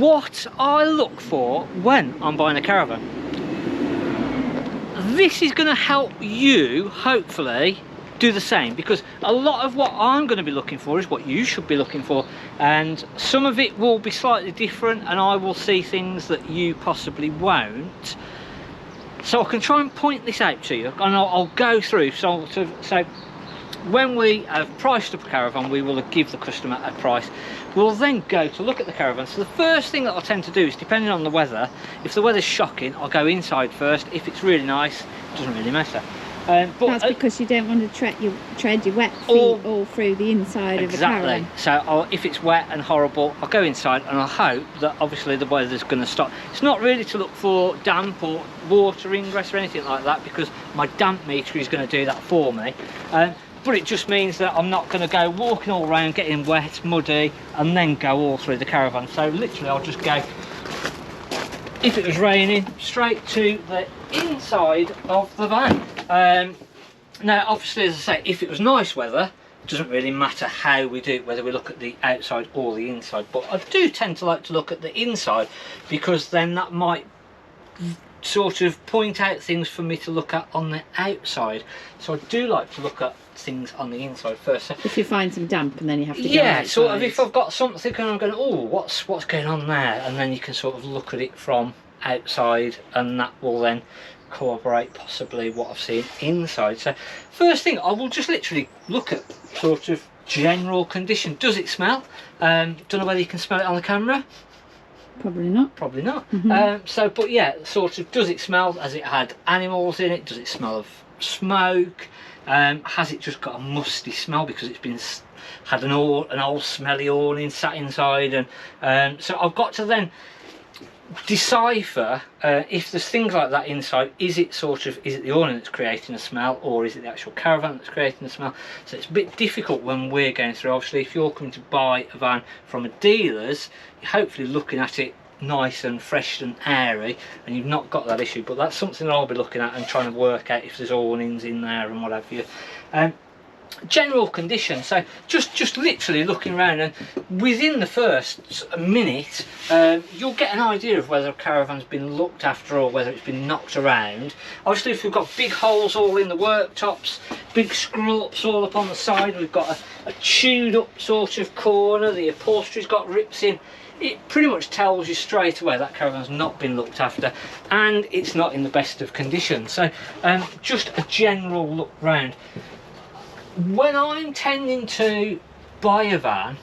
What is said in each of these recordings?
what I look for when I'm buying a caravan. This is going to help you hopefully do the same, because a lot of what I'm going to be looking for is what you should be looking for, and some of it will be slightly different and I will see things that you possibly won't. So I can try and point this out to you, and I'll go through so when we have priced up a caravan, we will give the customer a price. We'll then go to look at the caravan. So the first thing that I tend to do is, depending on the weather, if the weather's shocking, I'll go inside first. If it's really nice, it doesn't really matter. But that's because you don't want to tread your wet feet all through the inside of the caravan. So if it's wet and horrible, I'll go inside and I'll hope that obviously the weather's going to stop. It's not really to look for damp or water ingress or anything like that, because my damp meter is going to do that for me. But it just means that I'm not going to go walking all around getting wet, muddy, and then go all through the caravan. So literally I'll just go, if it was raining, straight to the inside of the van. Now obviously, as I say, if it was nice weather, it doesn't really matter how we do it, whether we look at the outside or the inside. But I do tend to like to look at the inside, because then that might sort of point out things for me to look at on the outside. So I do like to look at things on the inside first. So if you find some damp and then you have to go outside. Sort of, if I've got something and I'm going, oh, what's going on there, and then you can sort of look at it from outside, and that will then corroborate possibly what I've seen inside. So first thing, I will just literally look at sort of general condition. Does it smell? Don't know whether you can smell it on the camera. Probably not. Probably not. But yeah, sort of, does it smell? Has it had animals in it? Does it smell of smoke? Has it just got a musty smell because it's been had an old smelly awning sat inside? And so I've got to then decipher if there's things like that inside. Is it the awning that's creating a smell, or is it the actual caravan that's creating the smell? So it's a bit difficult when we're going through. Obviously, if you're coming to buy a van from a dealer's, you're hopefully looking at it nice and fresh and airy, and you've not got that issue. But that's something that I'll be looking at and trying to work out if there's awnings in there and what have you. General condition, so just literally looking around, and within the first minute you'll get an idea of whether a caravan's been looked after or whether it's been knocked around. Obviously, if we've got big holes all in the worktops, big screw-ups all up on the side, we've got a chewed up sort of corner, the upholstery's got rips in, it pretty much tells you straight away that caravan's not been looked after and it's not in the best of condition. So just a general look round. When I'm tending to buy a van,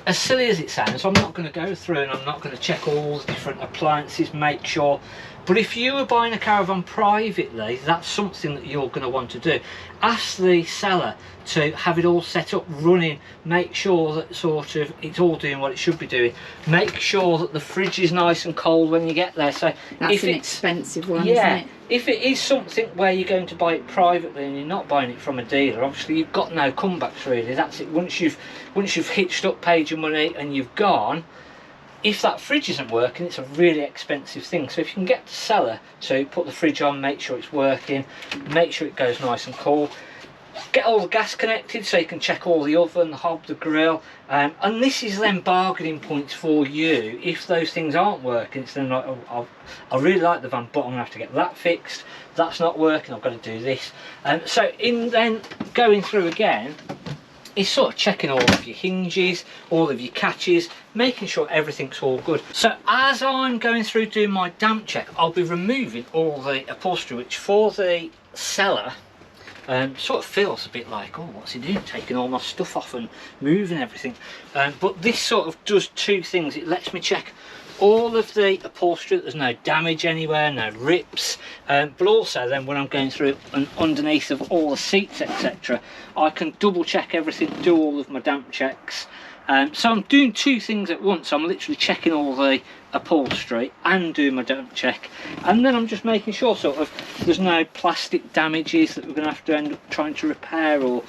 as silly as it sounds, I'm not going to go through and I'm not going to check all the different appliances, make sure. But if you were buying a caravan privately, that's something that you're going to want to do. Ask the seller to have it all set up, running, make sure that sort of it's all doing what it should be doing. Make sure that the fridge is nice and cold when you get there. So that's an expensive one, isn't it? If it is something where you're going to buy it privately and you're not buying it from a dealer, obviously you've got no comebacks really. That's it. Once you've hitched up, paid your money and you've gone, if that fridge isn't working, it's a really expensive thing. So if you can get the seller to put the fridge on, make sure it's working, make sure it goes nice and cool, get all the gas connected so you can check all the oven, the hob, the grill, and this is then bargaining points for you. If those things aren't working, it's then like, oh, I really like the van, but I'm going to have to get that fixed. That's not working, I've got to do this. So in then going through again, is sort of checking all of your hinges, all of your catches, making sure everything's all good. So as I'm going through doing my damp check, I'll be removing all the upholstery, which for the seller sort of feels a bit like, oh, what's he doing, taking all my stuff off and moving everything. But this sort of does two things. It lets me check all of the upholstery, that there's no damage anywhere, no rips, but also then when I'm going through and underneath of all the seats, etc., I can double check everything, do all of my damp checks. So I'm doing two things at once. I'm literally checking all the upholstery and doing my damp check, and then I'm just making sure sort of there's no plastic damages that we're going to have to end up trying to repair or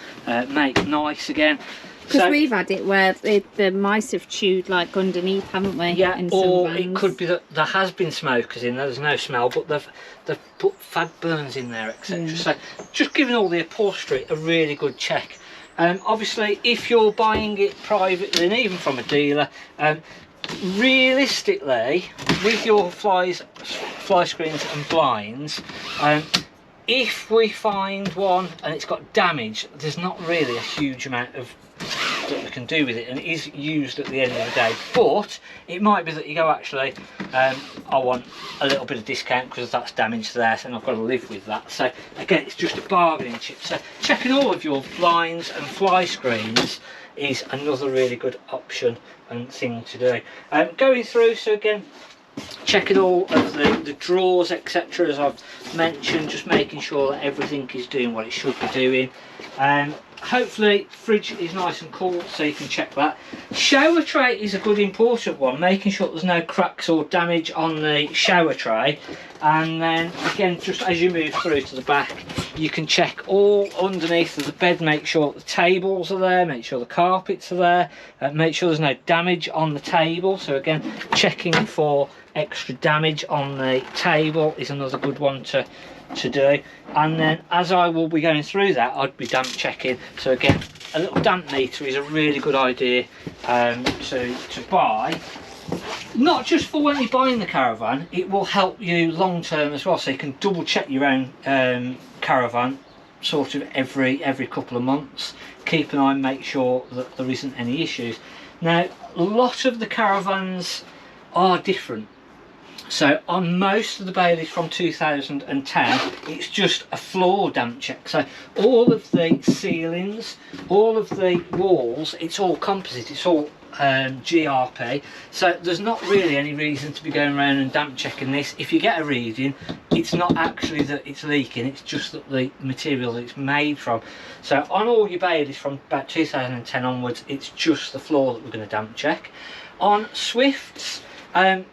make nice again. Because we've had it where the mice have chewed like underneath, haven't we? Yeah, or it could be that there has been smokers in there, there's no smell, but they've put fag burns in there, etc. Yeah. So just giving all the upholstery a really good check. Obviously, if you're buying it privately and even from a dealer, realistically, with your fly screens and blinds, if we find one and it's got damage, there's not really a huge amount of that we can do with it, and it is used at the end of the day. But it might be that you go, actually, I want a little bit of discount because that's damage there, and I've got to live with that. So again, it's just a bargaining chip. So checking all of your blinds and fly screens is another really good option and thing to do. Going through, so again, checking all of the drawers, etc., as I've mentioned, just making sure that everything is doing what it should be doing. Hopefully fridge is nice and cool, so you can check that. Shower tray is a good important one, making sure there's no cracks or damage on the shower tray. And then again, just as you move through to the back, you can check all underneath of the bed, make sure the tables are there, make sure the carpets are there, make sure there's no damage on the table. So again, checking for extra damage on the table is another good one to do. And then as I will be going through that, I'd be damp checking. So again, a little damp meter is a really good idea to buy, not just for when you're buying the Caravan, it will help you long term as well, so you can double check your own Caravan sort of every couple of months. Keep an eye and make sure that there isn't any issues. Now, a lot of the Caravans are different. So on most of the Baileys from 2010, it's just a floor damp check. So all of the ceilings, all of the walls, it's all composite, it's all GRP. So there's not really any reason to be going around and damp checking this. If you get a reading, it's not actually that it's leaking, it's just that the material that it's made from. So on all your Baileys from about 2010 onwards, it's just the floor that we're going to damp check. On Swifts,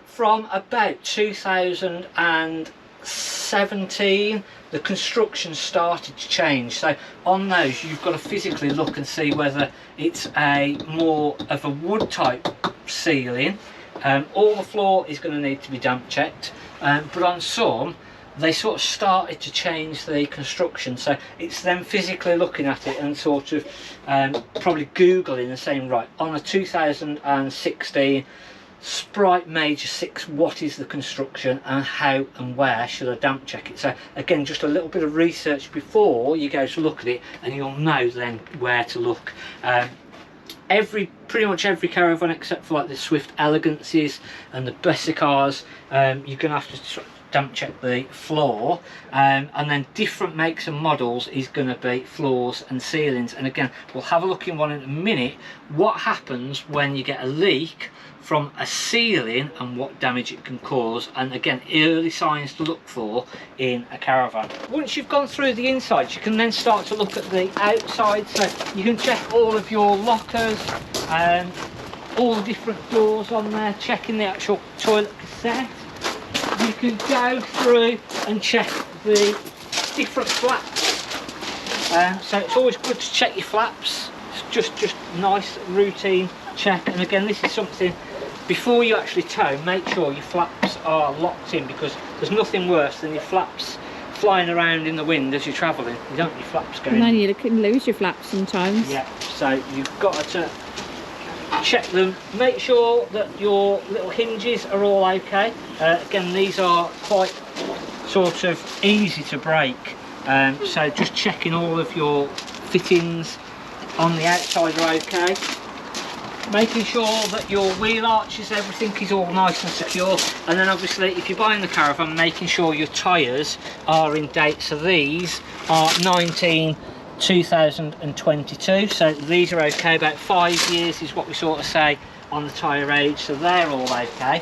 from about 2017, the construction started to change. So on those, you've got to physically look and see whether it's a more of a wood type ceiling. All the floor is going to need to be damp checked, but on some, they sort of started to change the construction. So it's them physically looking at it and sort of probably Googling and saying, right, on a 2016 Sprite Major 6, what is the construction and how and where should I damp check it? So again, just a little bit of research before you go to look at it, and you'll know then where to look. Pretty much every Caravan except for like the Swift Elegances and the Bessicars, you're going to have to damp check the floor, and then different makes and models is going to be floors and ceilings. And again, we'll have a look in one in a minute, what happens when you get a leak from a ceiling and what damage it can cause, and again, early signs to look for in a Caravan. Once you've gone through the insides, you can then start to look at the outside. So you can check all of your lockers and all the different doors on there, checking the actual toilet cassette. You can go through and check the different flaps. So it's always good to check your flaps. It's just nice routine check. And again, this is something, before you actually tow, make sure your flaps are locked in, because there's nothing worse than your flaps flying around in the wind as you're travelling. You don't want your flaps going. And then you can lose your flaps sometimes. Yeah, so you've got to check them, make sure that your little hinges are all okay. Again, these are quite sort of easy to break, so just checking all of your fittings on the outside are okay, making sure that your wheel arches, everything is all nice and secure. And then obviously, if you're buying the Caravan, making sure your tyres are in date. So these are 2022, so these are okay. About 5 years is what we sort of say on the tyre age, so they're all okay.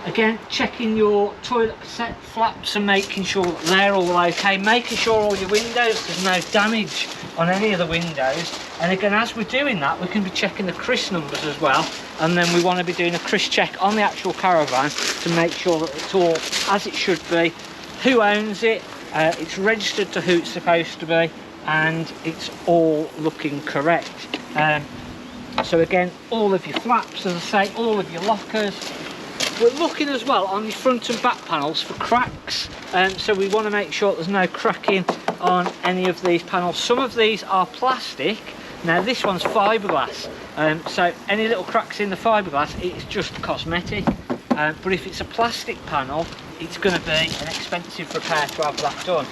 Again, checking your toilet cassette flaps and making sure that they're all okay, making sure all your windows, there's no damage on any of the windows. And again, as we're doing that, we can be checking the CRiS numbers as well, and then we want to be doing a CRiS check on the actual Caravan to make sure that it's all as it should be, who owns it, it's registered to who it's supposed to be, and it's all looking correct. So again, all of your flaps, as I say, all of your lockers. We're looking as well on the front and back panels for cracks, so we want to make sure there's no cracking on any of these panels. Some of these are plastic, Now this one's fiberglass, so any little cracks in the fiberglass, it's just cosmetic. But if it's a plastic panel, it's going to be an expensive repair to have that done.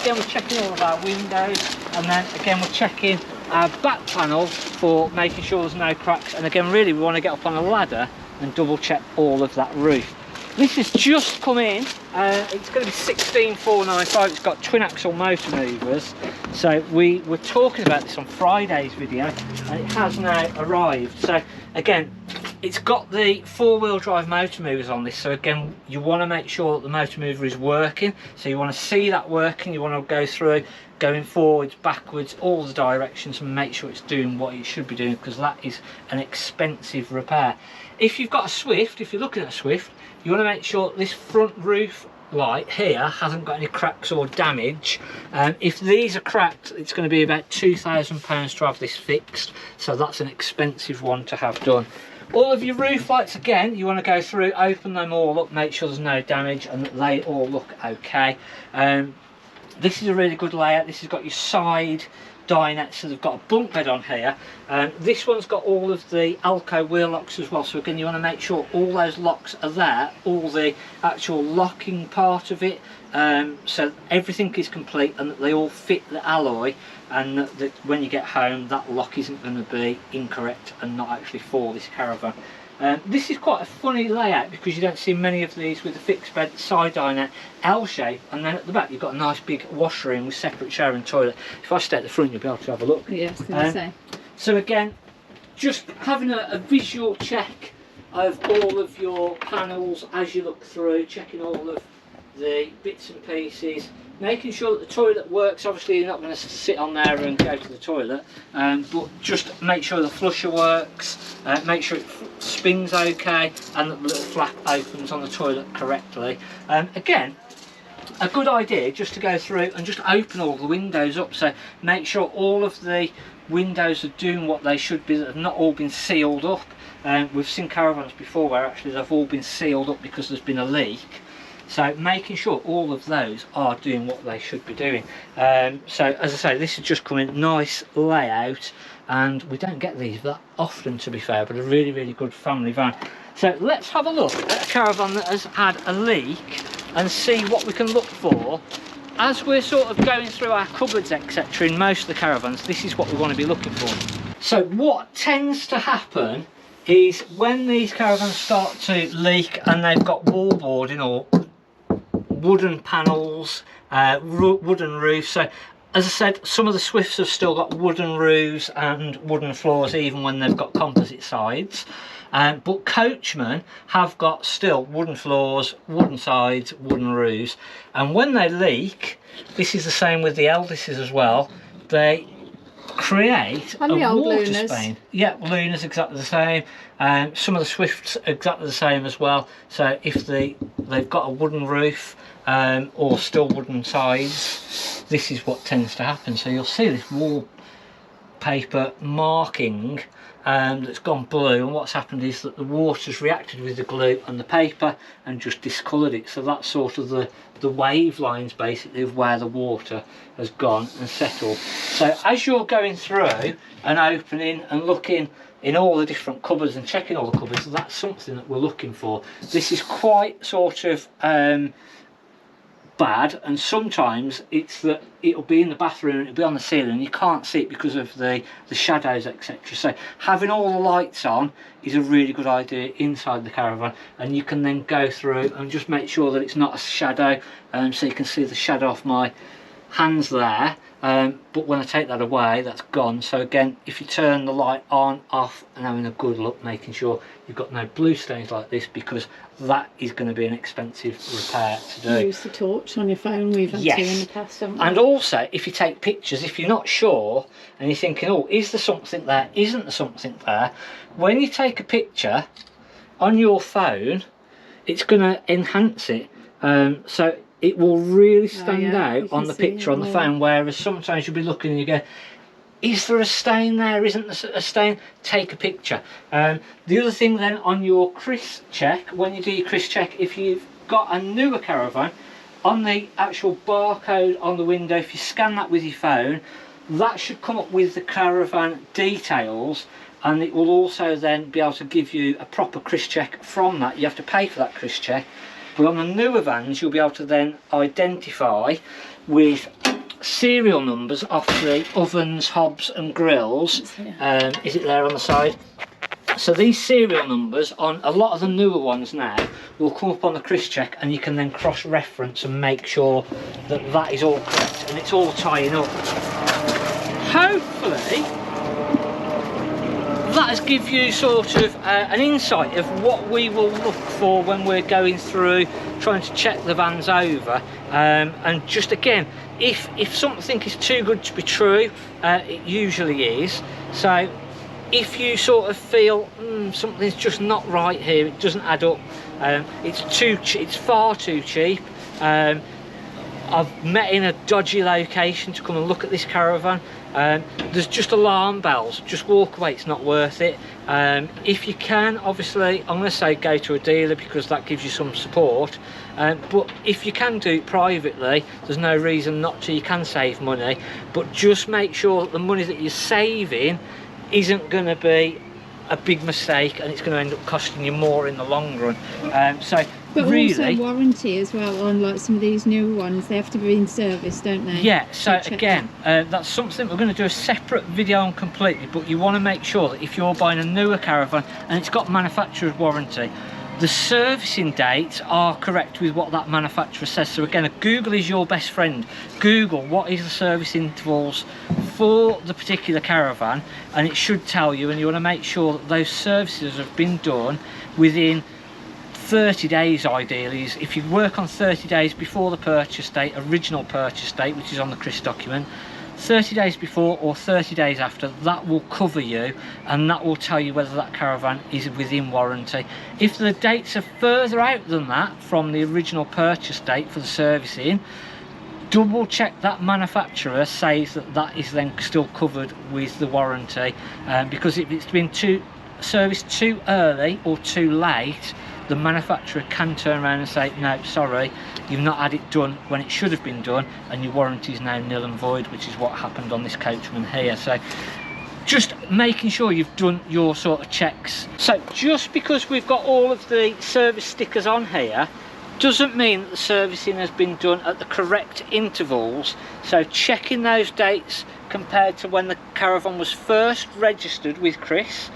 Again, we're checking all of our windows, and then again we're checking our back panel for making sure there's no cracks. And again, really we want to get up on a ladder and double check all of that roof. This has just come in. It's going to be 16,495. It's got twin axle motor movers. So we were talking about this on Friday's video, and it has now arrived. So again, it's got the 4-wheel drive motor movers on this. So again, you want to make sure that the motor mover is working. So you want to see that working. You want to go through, going forwards, backwards, all the directions, and make sure it's doing what it should be doing, because that is an expensive repair. If you've got a Swift, if you're looking at a Swift, you want to make sure this front roof light here hasn't got any cracks or damage. If these are cracked, it's going to be about £2,000 to have this fixed, so that's an expensive one to have done. All of your roof lights, again, you want to go through, open them all up, make sure there's no damage and that they all look okay. This is a really good layout. This has got your side dinette, so they've got a bunk bed on here. This one's got all of the Alco wheel locks as well, so again you want to make sure all those locks are there, all the actual locking part of it, so everything is complete and that they all fit the alloy, and that when you get home that lock isn't going to be incorrect and not actually for this Caravan. This is quite a funny layout because you don't see many of these with a fixed bed side dinette L shape, and then at the back you've got a nice big washroom with separate shower and toilet. If I stay at the front you'll be able to have a look. Yes, I was going to say. So again, just having a visual check of all of your panels as you look through, checking all of the bits and pieces, making sure that the toilet works. Obviously you're not going to sit on there and go to the toilet, but just make sure the flusher works, make sure it spins okay, and that the little flap opens on the toilet correctly. Again, a good idea just to go through and just open all the windows up, so make sure all of the windows are doing what they should be, that have not all been sealed up. We've seen Caravans before where actually they've all been sealed up because there's been a leak. So making sure all of those are doing what they should be doing. So as I say, this is just coming nice layout, and we don't get these that often to be fair, but a really, really good family van. So let's have a look at a Caravan that has had a leak and see what we can look for. As we're sort of going through our cupboards etc in most of the Caravans, this is what we want to be looking for. So what tends to happen is when these Caravans start to leak and they've got wallboarding or wooden panels, wooden roofs. So as I said, some of the Swifts have still got wooden roofs and wooden floors even when they've got composite sides, but coachmen have got still wooden floors, wooden sides, wooden roofs, and when they leak, this is the same with the Eldises as well, they create a water stain. Yeah, Luna's exactly the same. Some of the Swifts are exactly the same as well. So if they've got a wooden roof or still wooden sides, this is what tends to happen. So you'll see this wallpaper marking that's gone blue, and what's happened is that the water's reacted with the glue and the paper and just discoloured it. So that's sort of the wave lines basically of where the water has gone and settled. So as you're going through and opening and looking in all the different cupboards and checking all the cupboards, that's something that we're looking for. This is quite sort of bad, and sometimes it's that it'll be in the bathroom and it'll be on the ceiling and you can't see it because of the shadows etc. So having all the lights on is a really good idea inside the Caravan, and you can then go through and just make sure that it's not a shadow, so you can see the shadow off my hands there, but when I take that away that's gone. So again, if you turn the light on, off, and having a good look, making sure you've got no blue stains like this, because that is going to be an expensive repair to do. Use the torch on your phone, we've had to in the past, haven't we? And also if you take pictures, if you're not sure and you're thinking, oh, is there something there, isn't there something there, when you take a picture on your phone it's going to enhance it, so it will really stand out on the picture on the phone, whereas sometimes you'll be looking and you go, is there a stain there, isn't there a stain? Take a picture. The other thing then on your CRiS check, when you do your CRiS check, if you've got a newer Caravan, on the actual barcode on the window, if you scan that with your phone, that should come up with the Caravan details, and it will also then be able to give you a proper CRiS check from that. You have to pay for that CRiS check, but on the newer vans you'll be able to then identify with serial numbers off the ovens, hobs and grills. Is it there on the side? So these serial numbers on a lot of the newer ones now will come up on the CRiS check, and you can then cross-reference and make sure that that is all correct and it's all tying up. Hopefully that has give you sort of an insight of what we will look for when we're going through trying to check the vans over, and just again, if something is too good to be true, it usually is. So if you sort of feel something's just not right here, it doesn't add up, it's far too cheap. I've met in a dodgy location to come and look at this Caravan. There's just alarm bells, just walk away, it's not worth it. If you can, obviously I'm going to say go to a dealer because that gives you some support, but if you can do it privately, there's no reason not to. You can save money, but just make sure that the money that you're saving isn't going to be a big mistake and it's going to end up costing you more in the long run. But really, also warranty as well on like some of these newer ones, they have to be in service, don't they? Yeah, so again, that's something we're going to do a separate video on completely, but you want to make sure that if you're buying a newer Caravan and it's got manufacturer's warranty, the servicing dates are correct with what that manufacturer says. So again, Google is your best friend. Google what is the service intervals for the particular Caravan, and it should tell you, and you want to make sure that those services have been done within 30 days ideally. If you work on 30 days before the purchase date, original purchase date, which is on the CRiS document, 30 days before or 30 days after, that will cover you, and that will tell you whether that Caravan is within warranty. If the dates are further out than that from the original purchase date for the servicing, double check that manufacturer says that that is then still covered with the warranty, because if it's been serviced too early or too late, the manufacturer can turn around and say, no, sorry, you've not had it done when it should have been done, and your warranty is now nil and void, which is what happened on this Coachman here. So just making sure you've done your sort of checks. So just because we've got all of the service stickers on here doesn't mean that the servicing has been done at the correct intervals. So checking those dates compared to when the Caravan was first registered with CRiS,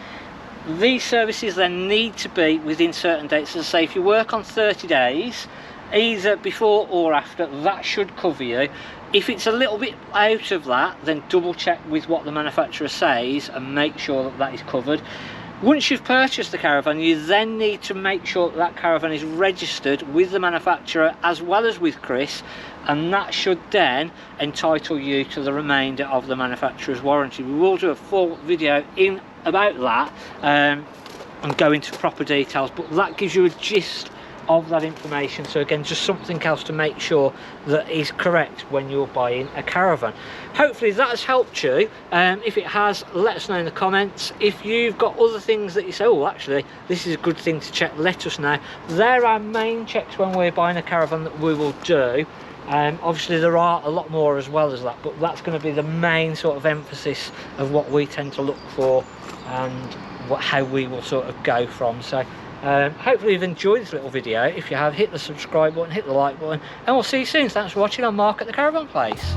these services then need to be within certain dates. As I say, if you work on 30 days, either before or after, that should cover you. If it's a little bit out of that, then double check with what the manufacturer says and make sure that that is covered. Once you've purchased the Caravan, you then need to make sure that that Caravan is registered with the manufacturer as well as with CRiS, and that should then entitle you to the remainder of the manufacturer's warranty. We will do a full video in about that and go into proper details, but that gives you a gist of that information. So again, just something else to make sure that is correct when you're buying a Caravan. Hopefully that has helped you. If it has, let us know in the comments. If you've got other things that you say, oh actually this is a good thing to check, let us know. They're our main checks when we're buying a Caravan that we will do. Obviously there are a lot more as well as that, but that's going to be the main sort of emphasis of what we tend to look for and how we will sort of go from. So hopefully you've enjoyed this little video. If you have, hit the subscribe button, hit the like button, and we'll see you soon. Thanks for watching on Mark at the Caravan Place.